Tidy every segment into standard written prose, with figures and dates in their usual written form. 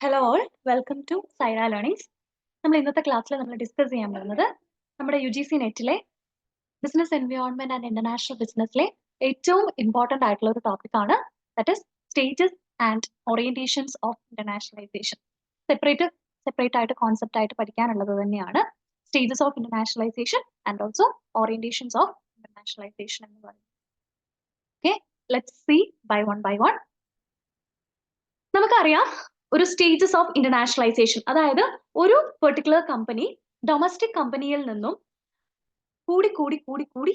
Hello all, welcome to Saira learnings. നമ്മൾ ഇന്നത്തെ ക്ലാസ്സിൽ നമ്മൾ ഡിസ്കസ് ചെയ്യാൻ പോകുന്നത് നമ്മുടെ UGC നെറ്റിലെ ബിസിനസ് എൻവയോൺമെന്റ് ആൻഡ് ഇന്റർനാഷണൽ ബിസിനസ്സിലെ ഏറ്റവും ഇമ്പോർട്ടന്റ് ആയിട്ടുള്ള ഒരു ടോപ്പിക്കാണ്. That is stages and orientations of internationalisation. Separate ആയിട്ട് കോൺസെപ്റ്റ് ആയിട്ട് പഠിക്കാനുള്ളത് തന്നെയാണ് stages of internationalisation and also orientations of internationalisation എന്ന് പറയുന്നത്. Okay, let's see by one. നമുക്കറിയാം ഒരു സ്റ്റേജസ് ഓഫ് ഇന്റർനാഷണലൈസേഷൻ, അതായത് ഒരു പെർട്ടിക്കുലർ കമ്പനി ഡൊമസ്റ്റിക് കമ്പനിയിൽ നിന്നും കൂടി കൂടി കൂടി കൂടി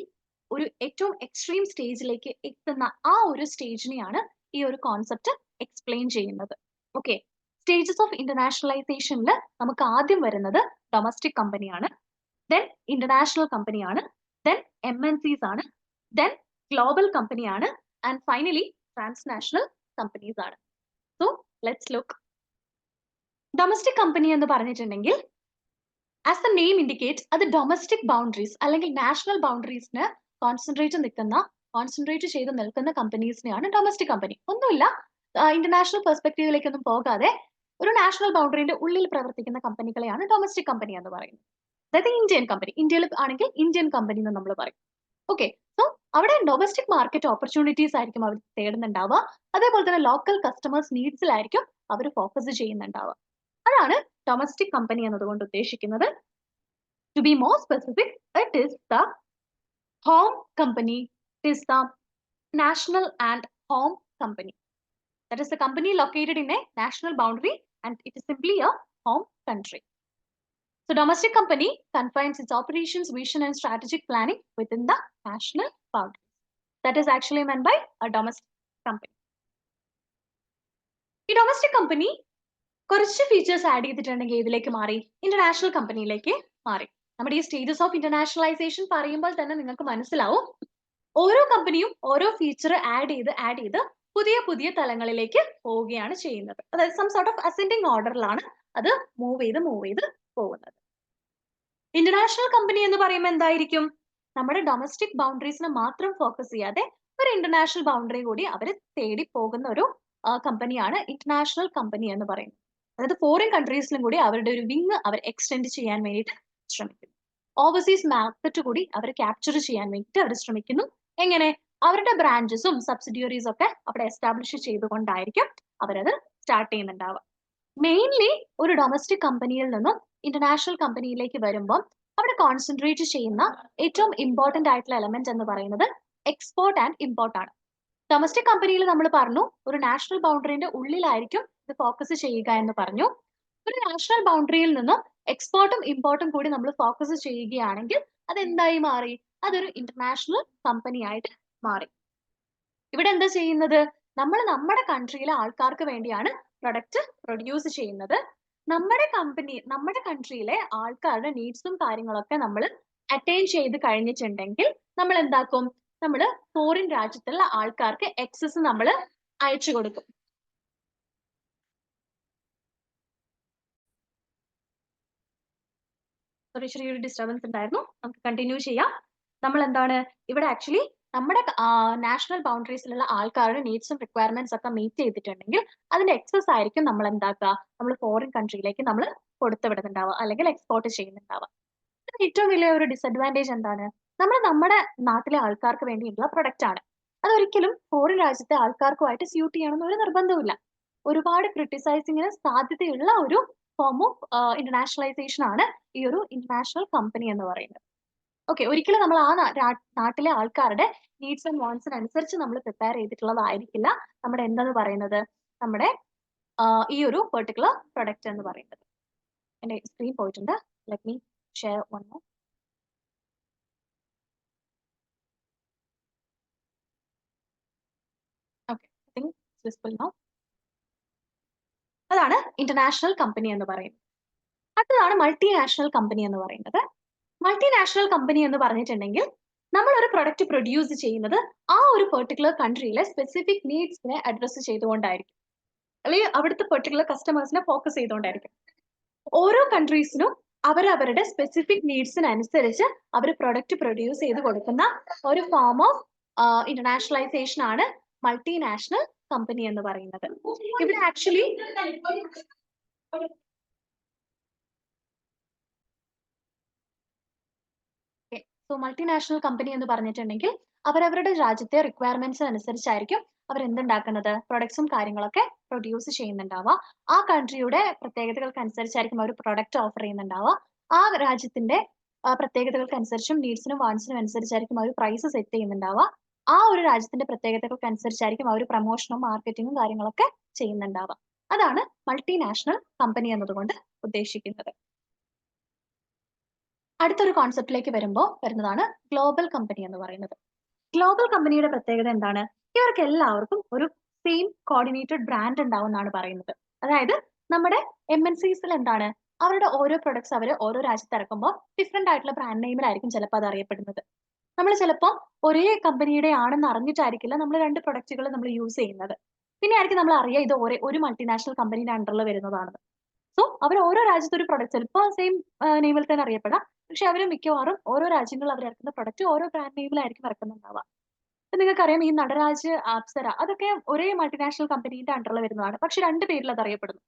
ഒരു ഏറ്റവും എക്സ്ട്രീം സ്റ്റേജിലേക്ക് എത്തുന്ന ആ ഒരു സ്റ്റേജിനെയാണ് ഈ ഒരു കോൺസെപ്റ്റ് എക്സ്പ്ലെയിൻ ചെയ്യുന്നത്. ഓക്കെ, സ്റ്റേജസ് ഓഫ് ഇന്റർനാഷണലൈസേഷനിൽ നമുക്ക് ആദ്യം വരുന്നത് ഡൊമസ്റ്റിക് കമ്പനിയാണ്, ദെൻ ഇന്റർനാഷണൽ കമ്പനിയാണ്, ദെൻ MNCs ആണ്, ദെൻ ഗ്ലോബൽ കമ്പനിയാണ്, ആൻഡ് ഫൈനലി ട്രാൻസ്നാഷണൽ കമ്പനീസ് ആണ്. So let's look. Domestic company എന്ന് പറഞ്ഞിട്ടുണ്ടെങ്കിൽ ആസ് ദ നെയിം ഇൻഡിക്കേറ്റ് അത് ഡൊമസ്റ്റിക് ബൗണ്ടറീസ് അല്ലെങ്കിൽ നാഷണൽ ബൗണ്ടറീസിന് കോൺസെൻട്രേറ്റ് ചെയ്ത് നിൽക്കുന്ന കമ്പനീസിനെയാണ് ഡൊമസ്റ്റിക് കമ്പനി. ഒന്നുമില്ല, ഇന്റർനാഷണൽ പെർസ്പെക്റ്റീവിലേക്കൊന്നും പോകാതെ ഒരു നാഷണൽ ബൗണ്ടറിന്റെ ഉള്ളിൽ പ്രവർത്തിക്കുന്ന കമ്പനികളെയാണ് ഡൊമസ്റ്റിക് കമ്പനി എന്ന് പറയുന്നത്. അതായത് ഇന്ത്യൻ കമ്പനി, ഇന്ത്യയിൽ ആണെങ്കിൽ ഇന്ത്യൻ കമ്പനി എന്ന് നമ്മൾ പറയും. ഓക്കെ, സോ അവിടെ ഡൊമസ്റ്റിക് മാർക്കറ്റ് ഓപ്പർച്യൂണിറ്റീസ് ആയിരിക്കും അവർ തേടുന്നുണ്ടാവുക. അതേപോലെ തന്നെ ലോക്കൽ കസ്റ്റമേഴ്സ് നീഡ്സിലായിരിക്കും അവർ ഫോക്കസ് ചെയ്യുന്നുണ്ടാവുക. അതാണ് ഡൊമസ്റ്റിക് കമ്പനി എന്നതുകൊണ്ട് ഉദ്ദേശിക്കുന്നത്. To be more specific, it is the home company, it is the national and home company. That is the company located in a national boundary and it is simply a home country. So domestic company confines its operations, vision and strategic planning within the national boundaries. That is actually meant by a domestic company. ഈ domestic company കുറച്ച് features add ചെയ്തിട്ടുണ്ടെങ്കിൽ ഇതിലേക്ക് മാറി international കമ്പനിയിലേക്ക് മാറി. നമ്മുടെ ഈ stages of internationalisation പറയുമ്പോൾ തന്നെ നിങ്ങൾക്ക് മനസ്സിലാവും ഓരോ കമ്പനിയും ഓരോ ഫീച്ചർ ആഡ് ചെയ്ത് പുതിയ പുതിയ തലങ്ങളിലേക്ക് പോവുകയാണ് ചെയ്യുന്നത്. അതായത് സം സോർട്ട് ഓഫ് അസെൻഡിങ് ഓർഡറിലാണ് അത് മൂവ് ചെയ്ത് പോകുന്നത്. ഇന്റർനാഷണൽ കമ്പനി എന്ന് പറയുമ്പോൾ എന്തായിരിക്കും? നമ്മുടെ ഡൊമസ്റ്റിക് ബൗണ്ടറീസിനെ മാത്രം ഫോക്കസ് ചെയ്യാതെ ഒരു ഇന്റർനാഷണൽ ബൗണ്ടറി കൂടി അവർ തേടി പോകുന്ന ഒരു കമ്പനിയാണ് ഇന്റർനാഷണൽ കമ്പനി എന്ന് പറയുന്നത്. അതായത് ഫോറിൻ കൺട്രീസിലും കൂടി അവരുടെ ഒരു വിങ് അവർ എക്സ്റ്റെൻഡ് ചെയ്യാൻ വേണ്ടിയിട്ട് ശ്രമിക്കുന്നു. ഓവർസീസ് മാർക്കറ്റ് കൂടി അവർ ക്യാപ്ചർ ചെയ്യാൻ വേണ്ടിയിട്ട് അവർ ശ്രമിക്കുന്നു. എങ്ങനെ? അവരുടെ ബ്രാഞ്ചസും സബ്സിഡിയറീസ് ഒക്കെ അവിടെ എസ്റ്റാബ്ലിഷ് ചെയ്തുകൊണ്ടായിരിക്കും അവരത് സ്റ്റാർട്ട് ചെയ്യുന്നുണ്ടാവുക. മെയിൻലി ഒരു ഡൊമസ്റ്റിക് കമ്പനിയിൽ നിന്നും ഇന്റർനാഷണൽ കമ്പനിയിലേക്ക് വരുമ്പോൾ അവിടെ കോൺസെൻട്രേറ്റ് ചെയ്യുന്ന ഏറ്റവും ഇമ്പോർട്ടന്റ് ആയിട്ടുള്ള എലമെന്റ് എന്ന് പറയുന്നത് എക്സ്പോർട്ട് ആൻഡ് ഇമ്പോർട്ട് ആണ്. ഡൊമസ്റ്റിക് കമ്പനിയിൽ നമ്മൾ പറഞ്ഞു ഒരു നാഷണൽ ബൗണ്ടറിന്റെ ഉള്ളിലായിരിക്കും ഇത് ഫോക്കസ് ചെയ്യുക എന്ന് പറഞ്ഞു. ഒരു നാഷണൽ ബൗണ്ടറിയിൽ നിന്നും എക്സ്പോർട്ടും ഇമ്പോർട്ടും കൂടി നമ്മൾ ഫോക്കസ് ചെയ്യുകയാണെങ്കിൽ അത് എന്തായി മാറി? അതൊരു ഇന്റർനാഷണൽ കമ്പനി ആയിട്ട് മാറി. ഇവിടെ എന്താ ചെയ്യുന്നത്? നമ്മൾ നമ്മുടെ കൺട്രിയിലെ ആൾക്കാർക്ക് വേണ്ടിയാണ് പ്രൊഡക്റ്റ് പ്രൊഡ്യൂസ് ചെയ്യുന്നത്. നമ്മുടെ കൺട്രിയിലെ ആൾക്കാരുടെ നീഡ്സും കാര്യങ്ങളൊക്കെ നമ്മൾ അറ്റൈൻ ചെയ്ത് കഴിഞ്ഞിട്ടുണ്ടെങ്കിൽ നമ്മൾ എന്താക്കും? നമ്മൾ ഫോറിൻ രാജ്യത്തുള്ള ആൾക്കാർക്ക് എക്സസ് നമ്മൾ അയച്ചു കൊടുക്കും. ചെറിയൊരു ഡിസ്റ്റർബൻസ് ഉണ്ടായിരുന്നു, നമുക്ക് കണ്ടിന്യൂ ചെയ്യാം. നമ്മൾ എന്താണ് ഇവിടെ ആക്ച്വലി നമ്മുടെ നാഷണൽ ബൗണ്ടറീസിലുള്ള ആൾക്കാരുടെ നീഡ്സും റിക്വയർമെന്റ്സ് ഒക്കെ മീറ്റ് ചെയ്തിട്ടുണ്ടെങ്കിൽ അതിന്റെ എക്സസ് ആയിരിക്കും നമ്മൾ എന്താക്കുക? നമ്മൾ ഫോറിൻ കൺട്രിയിലേക്ക് നമ്മൾ കൊടുത്തുവിടുന്നുണ്ടാവുക അല്ലെങ്കിൽ എക്സ്പോർട്ട് ചെയ്യുന്നുണ്ടാവുക. ഏറ്റവും വലിയ ഒരു ഡിസഡ്വാൻറ്റേജ് എന്താണ്? നമ്മൾ നമ്മുടെ നാട്ടിലെ ആൾക്കാർക്ക് വേണ്ടിയിട്ടുള്ള പ്രൊഡക്റ്റ് ആണ്. അതൊരിക്കലും ഫോറിൻ രാജ്യത്തെ ആൾക്കാർക്കുമായിട്ട് സ്യൂട്ട് ചെയ്യണമെന്ന് ഒരു നിർബന്ധവുമില്ല. ഒരുപാട് ക്രിട്ടിസൈസിങ്ങിന് സാധ്യതയുള്ള ഒരു ഫോം ഓഫ് ഇന്റർനാഷണലൈസേഷൻ ആണ് ഈ ഒരു ഇന്റർനാഷണൽ കമ്പനി എന്ന് പറയുന്നത്. ഓക്കെ, ഒരിക്കലും നമ്മൾ ആ നാട്ടിലെ ആൾക്കാരുടെ നീഡ്സ് ആൻഡ് വാണ്ട്സിന് അനുസരിച്ച് നമ്മൾ പ്രിപ്പയർ ചെയ്തിട്ടുള്ളതായിരിക്കില്ല നമ്മുടെ എന്തെന്ന് പറയുന്നത്, നമ്മുടെ ഈ ഒരു പെർട്ടിക്കുലർ പ്രൊഡക്റ്റ് എന്ന് പറയുന്നത്. എൻ്റെ സ്ക്രീൻ പോയിട്ടുണ്ട്. Let me share one more. Okay, I think it's visible now. അതാണ് ഇന്റർനാഷണൽ കമ്പനി എന്ന് പറയുന്നത്. അടുത്തതാണ് മൾട്ടിനാഷണൽ കമ്പനി എന്ന് പറയുന്നത്. മൾട്ടിനാഷണൽ കമ്പനി എന്ന് പറഞ്ഞിട്ടുണ്ടെങ്കിൽ നമ്മൾ ഒരു പ്രൊഡക്റ്റ് പ്രൊഡ്യൂസ് ചെയ്യുന്നത് ആ ഒരു പെർട്ടിക്കുലർ കൺട്രിയിലെ സ്പെസിഫിക് നീഡ്സിനെ അഡ്രസ്സ് ചെയ്തുകൊണ്ടായിരിക്കും, അല്ലെങ്കിൽ അവിടുത്തെ പെർട്ടിക്കുലർ കസ്റ്റമേഴ്സിനെ ഫോക്കസ് ചെയ്തുകൊണ്ടായിരിക്കും. ഓരോ കൺട്രീസിനും അവരവരുടെ സ്പെസിഫിക് നീഡ്സിനനുസരിച്ച് അവർ പ്രൊഡക്റ്റ് പ്രൊഡ്യൂസ് ചെയ്ത് കൊടുക്കുന്ന ഒരു ഫോം ഓഫ് ഇന്റർനാഷണലൈസേഷൻ ആണ് മൾട്ടിനാഷണൽ കമ്പനി എന്ന് പറയുന്നത്. ഇവിടെ ആക്ച്വലി സോ മൾട്ടിനാഷണൽ കമ്പനി എന്ന് പറഞ്ഞിട്ടുണ്ടെങ്കിൽ അവരവരുടെ രാജ്യത്തെ റിക്വയർമെന്റ്സ് അനുസരിച്ചായിരിക്കും അവർ എന്തുണ്ടാക്കുന്നത്, പ്രൊഡക്ട്സും കാര്യങ്ങളൊക്കെ പ്രൊഡ്യൂസ് ചെയ്യുന്നുണ്ടാവുക. ആ കൺട്രിയുടെ പ്രത്യേകതകൾക്ക് അനുസരിച്ചായിരിക്കും അവർ പ്രൊഡക്റ്റ് ഓഫർ ചെയ്യുന്നുണ്ടാവുക. ആ രാജ്യത്തിന്റെ പ്രത്യേകതകൾക്ക് അനുസരിച്ചും നീഡ്സിനും വാൺസിനും അനുസരിച്ചായിരിക്കും അവർ പ്രൈസ് സെറ്റ് ചെയ്യുന്നുണ്ടാവുക. ആ ഒരു രാജ്യത്തിന്റെ പ്രത്യേകതകൾക്ക് അനുസരിച്ചായിരിക്കും അവർ പ്രൊമോഷനും മാർക്കറ്റിങ്ങും കാര്യങ്ങളൊക്കെ ചെയ്യുന്നുണ്ടാവുക. അതാണ് മൾട്ടിനാഷണൽ കമ്പനി എന്നതുകൊണ്ട് ഉദ്ദേശിക്കുന്നത്. അടുത്തൊരു കോൺസെപ്റ്റിലേക്ക് വരുന്നതാണ് ഗ്ലോബൽ കമ്പനി എന്ന് പറയുന്നത്. ഗ്ലോബൽ കമ്പനിയുടെ പ്രത്യേകത എന്താണ്? ഇവർക്ക് എല്ലാവർക്കും ഒരു സെയിം കോർഡിനേറ്റഡ് ബ്രാൻഡ് ഉണ്ടാവും എന്നാണ് പറയുന്നത്. അതായത് നമ്മുടെ MNCs എന്താണ്, അവരുടെ ഓരോ പ്രൊഡക്ട്സ് അവർ ഓരോ രാജ്യത്ത് ഇറക്കുമ്പോൾ ഡിഫറെന്റ് ആയിട്ടുള്ള ബ്രാൻഡ് നെയിമിലായിരിക്കും ചിലപ്പോൾ അത് അറിയപ്പെടുന്നത്. നമ്മൾ ചിലപ്പോൾ ഒരേ കമ്പനിയുടെ ആണെന്ന് അറിഞ്ഞിട്ടായിരിക്കില്ല നമ്മൾ രണ്ട് പ്രൊഡക്റ്റുകൾ നമ്മൾ യൂസ് ചെയ്യുന്നത്. പിന്നെ ആയിരിക്കും നമ്മൾ അറിയുക ഇത് ഒരു മൾട്ടിനാഷണൽ കമ്പനിയുടെ അണ്ടറിൽ വരുന്നതാണെന്ന്. സോ അവർ ഓരോ രാജ്യത്ത് ഒരു പ്രൊഡക്റ്റ് ചിലപ്പോൾ സെയിം നെയിമിൽ തന്നെ അറിയപ്പെടാം, പക്ഷെ അവർ മിക്കവാറും ഓരോ രാജ്യങ്ങളിൽ അവർ ഇറക്കുന്ന പ്രൊഡക്റ്റ് ഓരോ ബ്രാൻഡ് നെയിമിലായിരിക്കും ഇറക്കുന്നുണ്ടാവുക. ഇപ്പൊ നിങ്ങൾക്കറിയാം ഈ നടരാജ്, അപ്സര അതൊക്കെ ഒരേ മൾട്ടിനാഷണൽ കമ്പനീന്റെ അണ്ടറിൽ വരുന്നതാണ്, പക്ഷെ രണ്ട് പേരിൽ അത് അറിയപ്പെടുന്നു.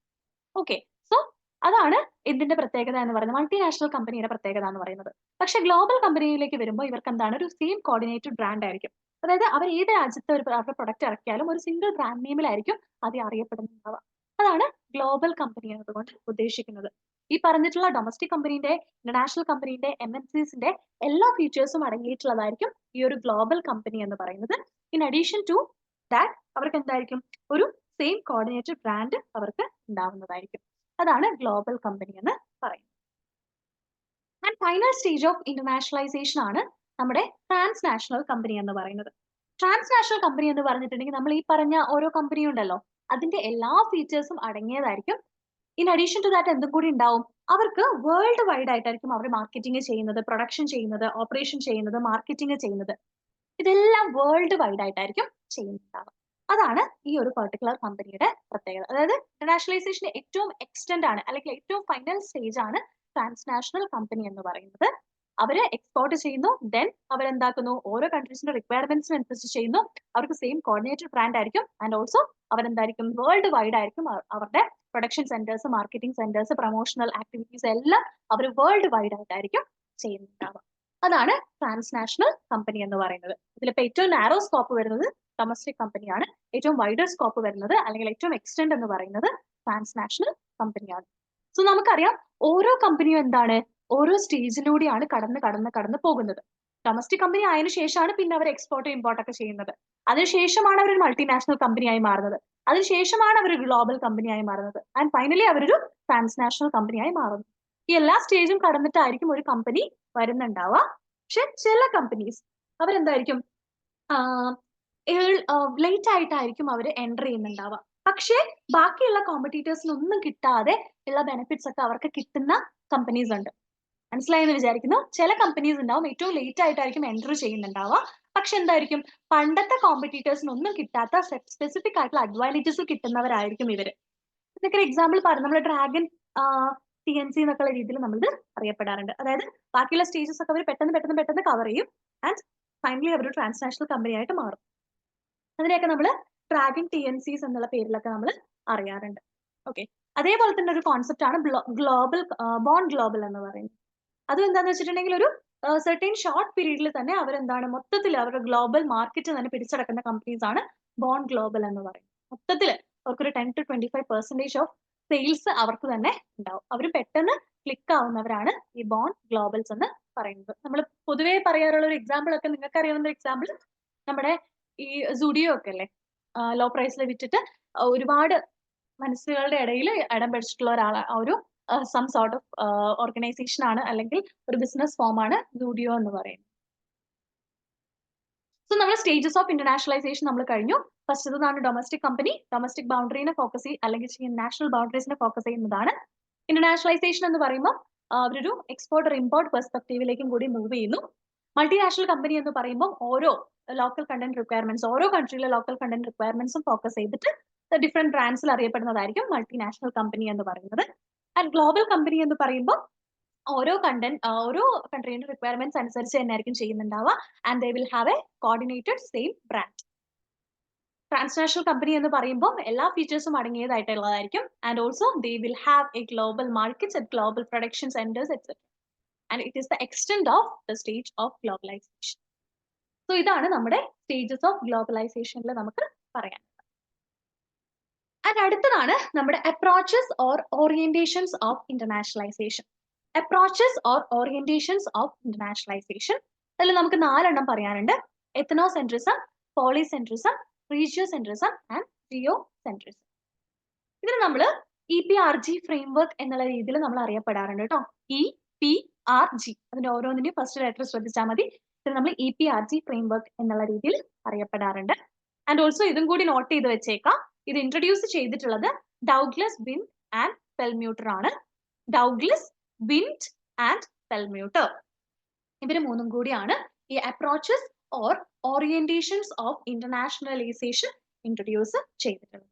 ഓക്കെ, സോ അതാണ് എന്തിന്റെ പ്രത്യേകത എന്ന് പറയുന്നത്, മൾട്ടിനാഷണൽ കമ്പനിയുടെ പ്രത്യേകത എന്ന് പറയുന്നത്. പക്ഷെ ഗ്ലോബൽ കമ്പനിയിലേക്ക് വരുമ്പോൾ ഇവർക്ക് എന്താണ്, ഒരു സെയിം കോർഡിനേറ്റഡ് ബ്രാൻഡ് ആയിരിക്കും. അതായത് അവർ ഏത് രാജ്യത്ത് അവരുടെ പ്രൊഡക്റ്റ് ഇറക്കിയാലും ഒരു സിംഗിൾ ബ്രാൻഡ് നെയിമിലായിരിക്കും അത് അറിയപ്പെടുന്നുണ്ടാവുക. അതാണ് ഗ്ലോബൽ കമ്പനി എന്നതുകൊണ്ട് ഉദ്ദേശിക്കുന്നത്. ഈ പറഞ്ഞിട്ടുള്ള ഡൊമസ്റ്റിക് കമ്പനീന്റെ, ഇന്റർനാഷണൽ കമ്പനീന്റെ, MNCs എല്ലാ ഫീച്ചേഴ്സും അടങ്ങിയിട്ടുള്ളതായിരിക്കും ഈ ഒരു ഗ്ലോബൽ കമ്പനി എന്ന് പറയുന്നത്. ഇൻ അഡീഷൻ ടു ദാറ്റ് അവർക്ക് എന്തായിരിക്കും, ഒരു സെയിം കോർഡിനേറ്റഡ് ബ്രാൻഡ് അവർക്ക് ഉണ്ടാവുന്നതായിരിക്കും. അതാണ് ഗ്ലോബൽ കമ്പനി എന്ന് പറയുന്നത്. And final stage of internationalisation ആണ് നമ്മുടെ ട്രാൻസ്നാഷണൽ കമ്പനി എന്ന് പറയുന്നത്. ട്രാൻസ്നാഷണൽ കമ്പനി എന്ന് പറഞ്ഞിട്ടുണ്ടെങ്കിൽ നമ്മൾ ഈ പറഞ്ഞ ഓരോ കമ്പനിയും ഉണ്ടല്ലോ, അതിന്റെ എല്ലാ ഫീച്ചേഴ്സും അടങ്ങിയതായിരിക്കും. ഇൻ അഡീഷൻ ടു ദാറ്റ് എന്തും കൂടി ഉണ്ടാവും, അവർക്ക് വേൾഡ് വൈഡ് ആയിട്ടായിരിക്കും അവർ മാർക്കറ്റിംഗ് ചെയ്യുന്നത്, പ്രൊഡക്ഷൻ ചെയ്യുന്നത്, ഓപ്പറേഷൻ ചെയ്യുന്നത്, മാർക്കറ്റിംഗ് ചെയ്യുന്നത്. ഇതെല്ലാം വേൾഡ് വൈഡ് ആയിട്ടായിരിക്കും ചെയ്യുന്നുണ്ടാവുക. അതാണ് ഈ ഒരു പെർട്ടിക്കുലർ കമ്പനിയുടെ പ്രത്യേകത. അതായത് ഇന്റർനാഷണലൈസേഷൻ ഏറ്റവും എക്സ്റ്റെൻഡ് ആണ്, അല്ലെങ്കിൽ ഏറ്റവും ഫൈനൽ സ്റ്റേജ് ആണ് ട്രാൻസ്നാഷണൽ കമ്പനി എന്ന് പറയുന്നത്. അവര് എക്സ്പോർട്ട് ചെയ്യുന്നു, ദെൻ അവരെന്താക്കുന്നു, ഓരോ കൺട്രീസിന്റെ റിക്വയർമെന്റ്സിന് അനുസരിച്ച് ചെയ്യുന്നു. അവർക്ക് സെയിം കോർഡിനേറ്റഡ് ബ്രാൻഡ് ആയിരിക്കും. ആൻഡ് ഓൾസോ അവരെന്തായിരിക്കും, വേൾഡ് വൈഡ് ആയിരിക്കും അവരുടെ production centres, marketing centres, promotional activities എല്ലാം അവർ വേൾഡ് വൈഡ് ആയിട്ടായിരിക്കും ചെയ്യുന്നുണ്ടാവുക. അതാണ് ട്രാൻസ്നാഷണൽ കമ്പനി എന്ന് പറയുന്നത്. ഇതിലിപ്പോ ഏറ്റവും നാരോ സ്കോപ്പ് വരുന്നത് ഡൊമസ്റ്റിക് കമ്പനിയാണ്. ഏറ്റവും വൈഡർ സ്കോപ്പ് വരുന്നത്, അല്ലെങ്കിൽ ഏറ്റവും എക്സ്റ്റെൻഡ് എന്ന് പറയുന്നത് ട്രാൻസ്നാഷണൽ കമ്പനിയാണ്. സോ നമുക്കറിയാം ഓരോ കമ്പനിയും എന്താണ്, ഓരോ സ്റ്റേജിലൂടെയാണ് കടന്ന് പോകുന്നത്. ഡൊമസ്റ്റിക് കമ്പനി ആയതിനു ശേഷമാണ് പിന്നെ അവർ എക്സ്പോർട്ട് ഇമ്പോർട്ട് ഒക്കെ ചെയ്യുന്നത്. അതിനുശേഷമാണ് അവർ ഒരു മൾട്ടിനാഷണൽ കമ്പനിയായി മാറുന്നത്. അതിനുശേഷമാണ് അവർ ഗ്ലോബൽ കമ്പനിയായി മാറുന്നത്. ആൻഡ് ഫൈനലി അവരൊരു ട്രാൻസ്നാഷണൽ കമ്പനിയായി മാറുന്നു. ഈ എല്ലാ സ്റ്റേജും കടന്നിട്ടായിരിക്കും ഒരു കമ്പനി വരുന്നുണ്ടാവുക. പക്ഷെ ചില കമ്പനീസ് അവരെന്തായിരിക്കും, ലേറ്റ് ആയിട്ടായിരിക്കും അവർ എൻ്റർ ചെയ്യുന്നുണ്ടാവുക. പക്ഷേ ബാക്കിയുള്ള കോമ്പറ്റീറ്റേഴ്സിനൊന്നും കിട്ടാതെ ഉള്ള ബെനിഫിറ്റ്സ് ഒക്കെ അവർക്ക് കിട്ടുന്ന കമ്പനീസ് ഉണ്ട്. മനസ്സിലായെന്ന് വിചാരിക്കുന്നു. ചില കമ്പനീസ് ഉണ്ടാവും ഏറ്റവും ലേറ്റ് ആയിട്ടായിരിക്കും എൻ്റർ ചെയ്യുന്നുണ്ടാവുക. പക്ഷെ എന്തായിരിക്കും, പണ്ടത്തെ കോമ്പറ്റീറ്റേഴ്സിനൊന്നും കിട്ടാത്ത സ്പെസിഫിക് ആയിട്ടുള്ള അഡ്വാൻറ്റേജസ് കിട്ടുന്നവരായിരിക്കും ഇവര്. ഇതൊക്കെ ഒരു എക്സാമ്പിൾ പറഞ്ഞു, നമ്മൾ ഡ്രാഗൺ TNC എന്നൊക്കെയുള്ള രീതിയിൽ നമ്മളിത് അറിയപ്പെടാറുണ്ട്. അതായത് ബാക്കിയുള്ള സ്റ്റേജസ് ഒക്കെ അവർ പെട്ടെന്ന് കവർ ചെയ്യും. ആൻഡ് ഫൈനലി അവർ ഒരു ട്രാൻസ്നാഷണൽ കമ്പനി ആയിട്ട് മാറും. അതിനെയൊക്കെ നമ്മൾ ഡ്രാഗൺ TNCs എന്നുള്ള പേരിലൊക്കെ നമ്മൾ അറിയാറുണ്ട്. ഓക്കെ, അതേപോലെ തന്നെ ഒരു കോൺസെപ്റ്റ് ആണ് ഗ്ലോബൽ ബോൺ ഗ്ലോബൽ എന്ന് പറയുന്നത്. അതും എന്താന്ന് വെച്ചിട്ടുണ്ടെങ്കിൽ ഒരു സെർട്ടൈൻ ഷോർട്ട് പീരീഡിൽ തന്നെ അവരെന്താണ്, മൊത്തത്തിൽ അവരുടെ ഗ്ലോബൽ മാർക്കറ്റ് തന്നെ പിടിച്ചടക്കുന്ന കമ്പനീസ് ആണ് ബോൺ ഗ്ലോബൽ എന്ന് പറയുന്നത്. മൊത്തത്തിൽ അവർക്കൊരു 10 to 25% ഓഫ് സെയിൽസ് അവർക്ക് തന്നെ ഉണ്ടാവും. അവർ പെട്ടെന്ന് ക്ലിക്ക് ആവുന്നവരാണ് ഈ ബോൺ ഗ്ലോബൽസ് എന്ന് പറയുന്നത്. നമ്മൾ പൊതുവേ പറയാറുള്ള ഒരു എക്സാമ്പിൾ ഒക്കെ നിങ്ങൾക്ക് അറിയാവുന്ന എക്സാമ്പിൾ നമ്മുടെ ഈ സുഡിയോ ഒക്കെ അല്ലേ, ലോ പ്രൈസിൽ വിറ്റിട്ട് ഒരുപാട് മനസ്സുകളുടെ ഇടയിൽ ഇടം പിടിച്ചിട്ടുള്ള ഒരു സം സോർട്ട് ഓഫ് ഓർഗനൈസേഷൻ ആണ്, അല്ലെങ്കിൽ ഒരു ബിസിനസ് ഫോം ആണ് സുഡിയോ എന്ന് പറയുന്നത്. സോ നമ്മൾ സ്റ്റേജസ് ഓഫ് ഇന്റർനാഷണലൈസേഷൻ നമ്മൾ കഴിഞ്ഞു. ഫസ്റ്റ് ഇതാണ് ഡൊമസ്റ്റിക് കമ്പനി. ഡൊമസ്റ്റിക് ബൗണ്ടറിനെ ഫോക്കസ് ചെയ്യും, അല്ലെങ്കിൽ നാഷണൽ ബൗണ്ടറീസിനെ ഫോക്കസ് ചെയ്യുന്നതാണ്. ഇന്റർനാഷണലൈസേഷൻ എന്ന് പറയുമ്പോൾ അവരൊരു എക്സ്പോർട്ട് ഇമ്പോർട്ട് പെർസ്പെക്റ്റീവിലേക്കും കൂടി മൂവ് ചെയ്യുന്നു. മൾട്ടിനാഷണൽ കമ്പനി എന്ന് പറയുമ്പോൾ ഓരോ ലോക്കൽ കണ്ടന്റ് റിക്വയർമെന്റ്സ്, ഓരോ കൺട്രിയിലെ ലോക്കൽ കണ്ടന്റ് റിക്വയർമെന്റ്സും ഫോക്കസ് ചെയ്തിട്ട് ഡിഫറെന്റ് ബ്രാൻഡ്സിൽ അറിയപ്പെടുന്നതായിരിക്കും മൾട്ടിനാഷണൽ കമ്പനി എന്ന് പറയുന്നത്. ആൻഡ് ഗ്ലോബൽ കമ്പനി എന്ന് പറയുമ്പോൾ ഓരോ കൺട്രീന്റെ റിക്വയർമെന്റ്സ് അനുസരിച്ച് തന്നെ ആയിരിക്കും ചെയ്യുന്നുണ്ടാവുക. And they will have a coordinated same brand. Transnational company എന്ന് പറയുമ്പോൾ എല്ലാ ഫീച്ചേഴ്സും അടങ്ങിയതായിട്ടുള്ളതായിരിക്കും. And also they will have a global markets at global production centres etcetera. And it is the extend of the stage of globalisation. So ഇതാണ് നമ്മുടെ stages of ഗ്ലോബലൈസേഷനിൽ നമുക്ക് പറയാൻ. And അടുത്തതാണ് നമ്മുടെ approaches or orientations of internationalisation. Approaches or orientations of internationalisation അതിൽ നമുക്ക് 4 എണ്ണം പറയാനുണ്ട്. Ethnocentrism, polycentrism, regiocentrism and geocentrism. ഇതിന് നമ്മൾ EPRG ഫ്രെയിംവർക്ക് എന്നുള്ള രീതിയിൽ നമ്മൾ അറിയപ്പെടാറുണ്ട് കേട്ടോ. EPRG അതിന്റെ ഓരോന്നിന്റെയും ഫസ്റ്റ് ലെറ്റർ ശ്രദ്ധിച്ചാൽ മതി. ഇത് നമ്മൾ EPRG ഫ്രെയിംവർക്ക് എന്നുള്ള രീതിയിൽ അറിയപ്പെടാറുണ്ട്. ആൻഡ് ഓൾസോ ഇതും കൂടി നോട്ട് ചെയ്ത് വെച്ചേക്കാം. ഇത് ഇൻട്രൊഡ്യൂസ് ചെയ്തിട്ടുള്ളത് ഡൗഗ്ലസ് വിൻഡ് ആൻഡ് പെൽമ്യൂട്ടർ ആണ്. ഡൗഗ്ലസ് വിൻഡ് ആൻഡ് പെൽമ്യൂട്ടർ ഇവര് മൂന്നും കൂടിയാണ് ഈ approaches or orientations of internationalisation introduce ചെയ്തിട്ടുള്ളത്.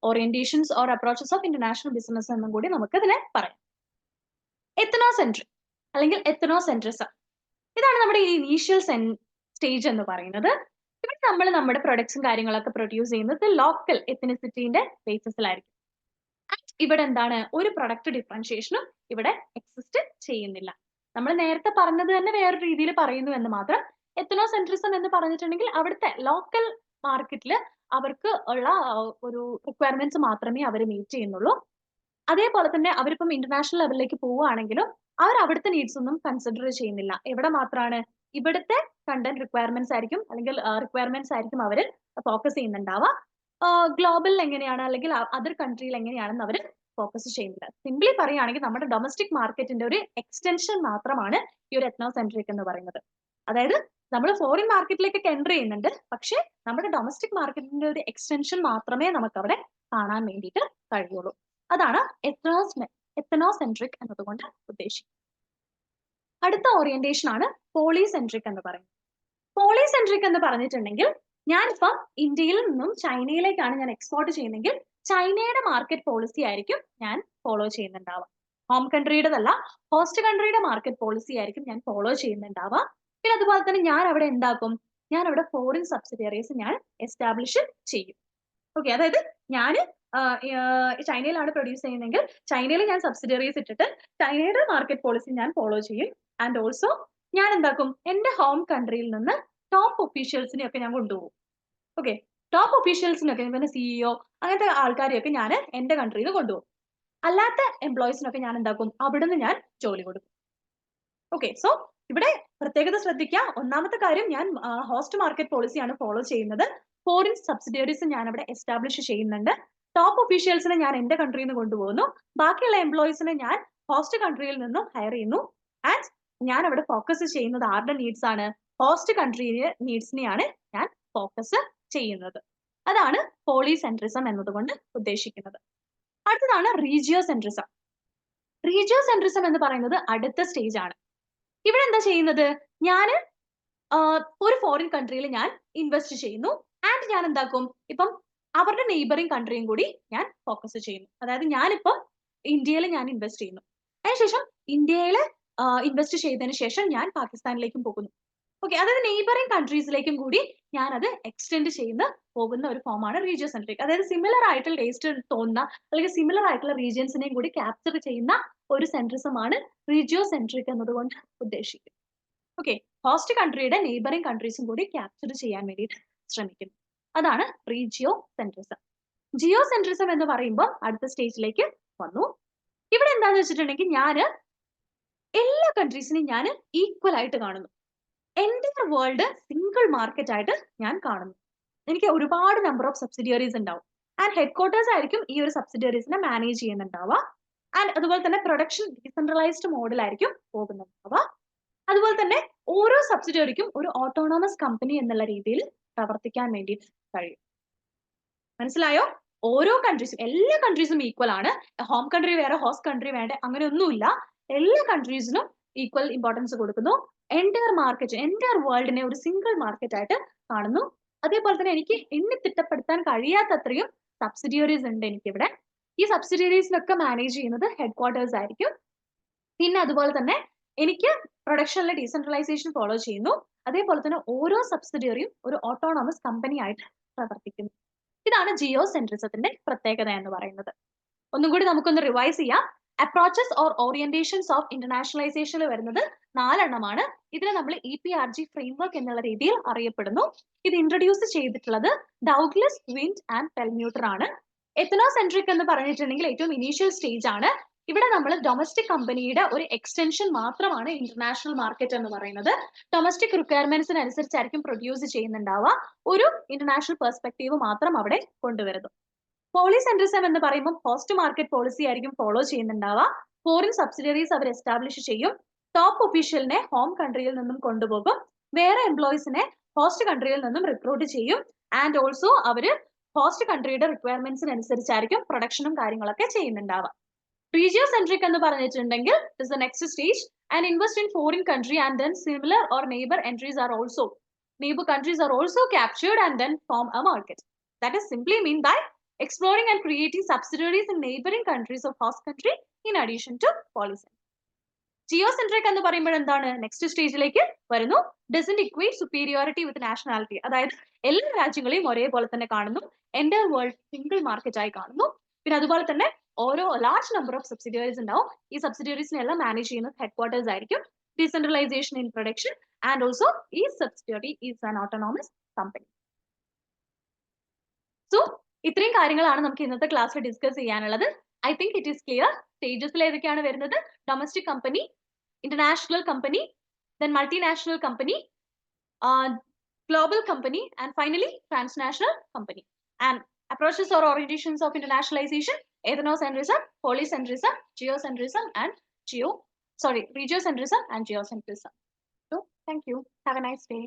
Orientations or approaches of international business എന്നും കൂടി നമുക്ക് ഇതിനെ പറയാം. എത്നോസെൻട്രിക് അല്ലെങ്കിൽ എത്നോസെൻട്രിസം ഇതാണ് നമ്മുടെ ഈ ഇനീഷ്യൽ സ്റ്റേജ് എന്ന് പറയുന്നത്. ഇവിടെ നമ്മൾ നമ്മുടെ പ്രൊഡക്ട്സും കാര്യങ്ങളൊക്കെ പ്രൊഡ്യൂസ് ചെയ്യുന്നത് ലോക്കൽ എത്നിസിറ്റിന്റെ ബേസിസിലായിരിക്കും. ഇവിടെ എന്താണ് ഒരു പ്രൊഡക്റ്റ് ഡിഫറൻഷിയേഷനും ഇവിടെ എക്സിസ്റ്റ് ചെയ്യുന്നില്ല. നമ്മൾ നേരത്തെ പറഞ്ഞത് തന്നെ വേറൊരു രീതിയിൽ പറയുന്നു എന്ന് മാത്രം. എത്നോസെൻട്രിസം എന്ന് പറഞ്ഞിട്ടുണ്ടെങ്കിൽ അവിടുത്തെ ലോക്കൽ മാർക്കറ്റിൽ അവർക്ക് ഉള്ള ഒരു റിക്വയർമെന്റ്സ് മാത്രമേ അവർ മീറ്റ് ചെയ്യുന്നുള്ളൂ. അതേപോലെ തന്നെ അവരിപ്പം ഇന്റർനാഷണൽ ലെവലിലേക്ക് പോവുകയാണെങ്കിലും അവർ അവിടുത്തെ നീഡ്സ് ഒന്നും കൺസിഡർ ചെയ്യുന്നില്ല. എവിടെ മാത്രമാണ് ഇവിടുത്തെ കണ്ടന്റ് റിക്വയർമെന്റ്സ് ആയിരിക്കും അല്ലെങ്കിൽ റിക്വയർമെന്റ്സ് ആയിരിക്കും അവർ ഫോക്കസ് ചെയ്യുന്നുണ്ടാവുക. ഗ്ലോബൽ എങ്ങനെയാണ് അല്ലെങ്കിൽ അതർ കൺട്രിയിൽ എങ്ങനെയാണെന്ന് അവർ ഫോക്കസ് ചെയ്യുന്നില്ല. സിംപ്ലി പറയുകയാണെങ്കിൽ നമ്മുടെ ഡൊമസ്റ്റിക് മാർക്കറ്റിന്റെ ഒരു എക്സ്റ്റൻഷൻ മാത്രമാണ് ഈ ഒരു എത്നോസെൻട്രിക് എന്ന് പറയുന്നത്. അതായത് നമ്മൾ ഫോറിൻ മാർക്കറ്റിലേക്ക് എൻറ്റർ ചെയ്യുന്നുണ്ട്, പക്ഷേ നമ്മുടെ ഡൊമസ്റ്റിക് മാർക്കറ്റിന്റെ ഒരു എക്സ്റ്റൻഷൻ മാത്രമേ നമുക്ക് അവിടെ കാണാൻ വേണ്ടിയിട്ട് കഴിയുള്ളൂ. അതാണ് എത്നോസെൻട്രിക് എന്നതുകൊണ്ട് ഉദ്ദേശിക്കുന്നത്. അടുത്ത ഓറിയന്റേഷൻ ആണ് പോളിസെൻട്രിക് എന്ന് പറയുന്നത്. പോളിസെൻട്രിക് എന്ന് പറഞ്ഞിട്ടുണ്ടെങ്കിൽ ഞാനിപ്പം ഇന്ത്യയിൽ നിന്നും ചൈനയിലേക്കാണ് ഞാൻ എക്സ്പോർട്ട് ചെയ്യുന്നതെങ്കിൽ ചൈനയുടെ മാർക്കറ്റ് പോളിസി ആയിരിക്കും ഞാൻ ഫോളോ ചെയ്യുന്നുണ്ടാവുക. ഹോം കൺട്രിയുടേതല്ല, ഹോസ്റ്റ് കൺട്രിയുടെ മാർക്കറ്റ് പോളിസി ആയിരിക്കും ഞാൻ ഫോളോ ചെയ്യുന്നുണ്ടാവുക. പിന്നെ അതുപോലെ തന്നെ ഞാൻ അവിടെ എന്താക്കും, ഞാൻ അവിടെ ഫോറിൻ സബ്സിഡിയറീസ് ഞാൻ എസ്റ്റാബ്ലിഷ് ചെയ്യും. ഓക്കെ, അതായത് ഞാൻ ചൈനയിലാണ് പ്രൊഡ്യൂസ് ചെയ്യുന്നതെങ്കിൽ ചൈനയിൽ ഞാൻ സബ്സിഡിയറീസ് ഇട്ടിട്ട് ചൈനയുടെ മാർക്കറ്റ് പോളിസി ഞാൻ ഫോളോ ചെയ്യും. ആൻഡ് ഓൾസോ ഞാൻ എന്താക്കും, എന്റെ ഹോം കൺട്രിയിൽ നിന്ന് ടോപ്പ് ഒഫീഷ്യൽസിനെ ഒക്കെ ഞാൻ കൊണ്ടുപോകും. ഓക്കെ, ടോപ്പ് ഒഫീഷ്യൽസിനൊക്കെ പിന്നെ CEO അങ്ങനത്തെ ആൾക്കാരെയൊക്കെ ഞാൻ എന്റെ കൺട്രിയിൽ നിന്ന് കൊണ്ടുപോകും. അല്ലാത്ത എംപ്ലോയീസിനൊക്കെ ഞാൻ എന്താക്കും, അവിടുന്ന് ഞാൻ ജോലി കൊടുക്കും. ഓക്കെ, സോ ഇവിടെ പ്രത്യേകത ശ്രദ്ധിക്കുക. ഒന്നാമത്തെ കാര്യം, ഞാൻ ഹോസ്റ്റ് മാർക്കറ്റ് പോളിസിയാണ് ഫോളോ ചെയ്യുന്നത്. ഫോറിൻ സബ്സിഡിയറീസ് ഞാൻ അവിടെ എസ്റ്റാബ്ലിഷ് ചെയ്യുന്നുണ്ട്. ടോപ്പ് ഒഫീഷ്യൽസിനെ ഞാൻ എന്റെ കൺട്രിയിൽ നിന്ന് കൊണ്ടുപോകുന്നു. ബാക്കിയുള്ള എംപ്ലോയീസിനെ ഞാൻ ഹോസ്റ്റ് കൺട്രിയിൽ നിന്നും ഹയർ ചെയ്യുന്നു. ആൻഡ് ഞാൻ അവിടെ ഫോക്കസ് ചെയ്യുന്നത് ആരുടെ നീഡ്സ് ആണ്, ഹോസ്റ്റ് കൺട്രിയിലെ നീഡ്സിനെയാണ് ഞാൻ ഫോക്കസ് ചെയ്യുന്നത്. അതാണ് പോളിസെൻട്രിസം എന്നതുകൊണ്ട് ഉദ്ദേശിക്കുന്നത്. അടുത്തതാണ് റീജിയോസെൻട്രിസം. റീജിയോസെൻട്രിസം എന്ന് പറയുന്നത് അടുത്ത സ്റ്റേജ് ആണ്. ഇവിടെ എന്താ ചെയ്യുന്നത്, ഞാൻ ഒരു ഫോറിൻ കൺട്രിയിൽ ഞാൻ ഇൻവെസ്റ്റ് ചെയ്യുന്നു. ആൻഡ് ഞാൻ എന്താക്കും, ഇപ്പം അവരുടെ നെയ്ബറിംഗ് കൺട്രിയും കൂടി ഞാൻ ഫോക്കസ് ചെയ്യുന്നു. അതായത് ഞാനിപ്പം ഇന്ത്യയിൽ ഞാൻ ഇൻവെസ്റ്റ് ചെയ്യുന്നു, അതിനുശേഷം ഇന്ത്യയിൽ ഇൻവെസ്റ്റ് ചെയ്തതിന് ശേഷം ഞാൻ പാകിസ്ഥാനിലേക്കും പോകുന്നു. ഓക്കെ, അതായത് നെയ്ബറിംഗ് കൺട്രീസിലേക്കും കൂടി ഞാൻ അത് എക്സ്റ്റെൻഡ് ചെയ്യുന്ന പോകുന്ന ഒരു ഫോമാണ് റീജിയോസെൻട്രിക്. അതായത് സിമിലർ ആയിട്ടുള്ള ടേസ്റ്റ് തോന്നുന്ന അല്ലെങ്കിൽ സിമിലർ ആയിട്ടുള്ള റീജിയൻസിനെയും കൂടി ക്യാപ്ചർ ചെയ്യുന്ന ഒരു സെൻട്രിസമാണ് റീജിയോസെൻട്രിക് എന്നതുകൊണ്ട് ഉദ്ദേശിക്കുന്നത്. ഓക്കെ, ഹോസ്റ്റ് കൺട്രിയുടെ നെയ്ബറിംഗ് കൺട്രീസും കൂടി ക്യാപ്ചർ ചെയ്യാൻ വേണ്ടിയിട്ട് ശ്രമിക്കുന്നു. അതാണ് റീജിയോസെൻട്രിസം. ജിയോസെൻട്രിസം എന്ന് പറയുമ്പോൾ അടുത്ത സ്റ്റേജിലേക്ക് വന്നു. ഇവിടെ എന്താന്ന് വെച്ചിട്ടുണ്ടെങ്കിൽ ഞാൻ എല്ലാ കൺട്രീസിനെയും ഞാൻ ഈക്വൽ ആയിട്ട് കാണുന്നു. എൻ്റെ വേൾഡ് സിംഗിൾ മാർക്കറ്റ് ആയിട്ട് ഞാൻ കാണുന്നു. എനിക്ക് ഒരുപാട് നമ്പർ ഓഫ് സബ്സിഡിയറീസ് ഉണ്ടാവും. ആൻഡ് ഹെഡ് ക്വാർട്ടേഴ്സ് ആയിരിക്കും ഈ ഒരു സബ്സിഡിയറീസിനെ മാനേജ് ചെയ്യുന്നുണ്ടാവുക. ആൻഡ് അതുപോലെ തന്നെ പ്രൊഡക്ഷൻ ഡീസെൻട്രലൈസ്ഡ് മോഡലായിരിക്കും പോകുന്നുണ്ടാവുക. അതുപോലെ തന്നെ ഓരോ സബ്സിഡിയറിക്കും ഒരു ഓട്ടോണോമസ് കമ്പനി എന്നുള്ള രീതിയിൽ പ്രവർത്തിക്കാൻ വേണ്ടിയിട്ട് കഴിയും. മനസ്സിലായോ? ഓരോ കൺട്രീസും, എല്ലാ കൺട്രീസും ഈക്വൽ ആണ്. ഹോം കൺട്രി വേറെ, ഹോസ്റ്റ് കൺട്രി വേണ്ട, അങ്ങനെയൊന്നുമില്ല. എല്ലാ കൺട്രീസിനും ഈക്വൽ ഇമ്പോർട്ടൻസ് കൊടുക്കുന്നു. എൻ്റയർ മാർക്കറ്റ്, എൻ്റയർ വേൾഡിനെ ഒരു സിംഗിൾ മാർക്കറ്റ് ആയിട്ട് കാണുന്നു. അതേപോലെ തന്നെ എനിക്ക് എണ്ണി തിട്ടപ്പെടുത്താൻ കഴിയാത്തത്രയും സബ്സിഡിയറീസ് ഉണ്ട് എനിക്കിവിടെ. ഈ സബ്സിഡിയറീസിനൊക്കെ മാനേജ് ചെയ്യുന്നത് ഹെഡ് ക്വാർട്ടേഴ്സ് ആയിരിക്കും. പിന്നെ അതുപോലെ തന്നെ എനിക്ക് പ്രൊഡക്ഷനിലെ ഡീസെൻട്രലൈസേഷൻ ഫോളോ ചെയ്യുന്നു. അതേപോലെ തന്നെ ഓരോ സബ്സിഡിയറിയും ഒരു ഓട്ടോണോമസ് കമ്പനി ആയിട്ട് പ്രവർത്തിക്കുന്നു. ഇതാണ് ജിയോ സെൻട്രിസത്തിന്റെ പ്രത്യേകത എന്ന് പറയുന്നത്. ഒന്നും കൂടി നമുക്കൊന്ന് റിവൈസ് ചെയ്യാം. അപ്രോച്ചസ് ഓർ ഓറിയന്റേഷൻസ് ഓഫ് ഇന്റർനാഷണലൈസേഷനിൽ വരുന്നത് 4 എണ്ണമാണ്. ഇതിനെ നമ്മൾ EPRG ഫ്രെയിംവർക്ക് എന്നുള്ള രീതിയിൽ അറിയപ്പെടുന്നു. ഇത് ഇൻട്രൊഡ്യൂസ് ചെയ്തിട്ടുള്ളത് ഡൗഗ്ലസ്, വിൻഡ് ആൻഡ് പെൽമ്യൂട്ടർ ആണ്. എത്തനോസെൻട്രിക് എന്ന് പറഞ്ഞിട്ടുണ്ടെങ്കിൽ ഏറ്റവും ഇനീഷ്യൽ സ്റ്റേജ് ആണ്. ഇവിടെ നമ്മൾ ഡൊമസ്റ്റിക് കമ്പനിയുടെ ഒരു എക്സ്റ്റൻഷൻ മാത്രമാണ് ഇന്റർനാഷണൽ മാർക്കറ്റ് എന്ന് പറയുന്നത്. ഡൊമസ്റ്റിക് റിക്വയർമെന്റ്സിനനുസരിച്ചായിരിക്കും പ്രൊഡ്യൂസ് ചെയ്യുന്നുണ്ടാവുക. ഒരു ഇന്റർനാഷണൽ പെർസ്പെക്റ്റീവ് മാത്രം അവിടെ കൊണ്ടുവരുന്നു. പോളിസെൻട്രിസം എന്ന് പറയുമ്പോൾ ഹോസ്റ്റ് മാർക്കറ്റ് പോളിസി ആയിരിക്കും ഫോളോ ചെയ്യുന്നുണ്ടാവുക. ഫോറിൻ സബ്സിഡറീസ് അവർ എസ്റ്റാബ്ലിഷ് ചെയ്യും. ടോപ്പ് ഒഫീഷ്യലിനെ ഹോം കൺട്രിയിൽ നിന്നും കൊണ്ടുപോകും. വേറെ എംപ്ലോയീസിനെ ഹോസ്റ്റ് കൺട്രിയിൽ നിന്നും റിക്രൂട്ട് ചെയ്യും. ആൻഡ് ഓൾസോ അവര് ഹോസ്റ്റ് കൺട്രിയുടെ റിക്വയർമെന്റ്സിനനുസരിച്ചായിരിക്കും പ്രൊഡക്ഷനും കാര്യങ്ങളൊക്കെ ചെയ്യുന്നുണ്ടാവുക. റീജിയോസെൻട്രിക് എന്ന് പറഞ്ഞിട്ടുണ്ടെങ്കിൽ is the next stage and invest in foreign country and then similar or neighbour entries are also neighbor countries are also captured and then form a market. That is simply mean by exploring and creating subsidiaries in neighboring countries of host country in addition to polycentric. Geocentric എന്ന് പറയുമ്പോൾ എന്താണ്? Next സ്റ്റേജിലേക്ക് വരുന്നു. Doesn't equate superiority with nationality. അതായത് എല്ലാ രാജ്യങ്ങളെയും ഒരേപോലെ തന്നെ കാണുന്നു. എൻ്റർ വേൾഡ് സിംഗിൾ മാർക്കറ്റ് ആയി കാണുന്നു. പിന്നെ അതുപോലെ തന്നെ ഓരോ ലാർജ് നമ്പർ ഓഫ് സബ്സിഡിയറീസ് ഉണ്ടാവും. ഈ സബ്സിഡിയറീസിനെല്ലാം മാനേജ് ചെയ്യുന്നത് ഹെഡ് ക്വാർട്ടേഴ്സ് ആയിരിക്കും. Decentralisation in production and also ഈ subsidiary is an autonomous company. So ഇത്രയും കാര്യങ്ങളാണ് നമുക്ക് ഇന്നത്തെ ക്ലാസ്സിൽ ഡിസ്കസ് ചെയ്യാനുള്ളത്. I think it is clear. സ്റ്റേജസിൽ ഏതൊക്കെയാണ് വരുന്നത്? Domestic company, international company, then multinational company, global company, and finally transnational company. And approaches or orientations of internationalization: ethnocentrism, polycentrism, geocentrism, and regiocentrism and geocentrism. So thank you. Have a nice day.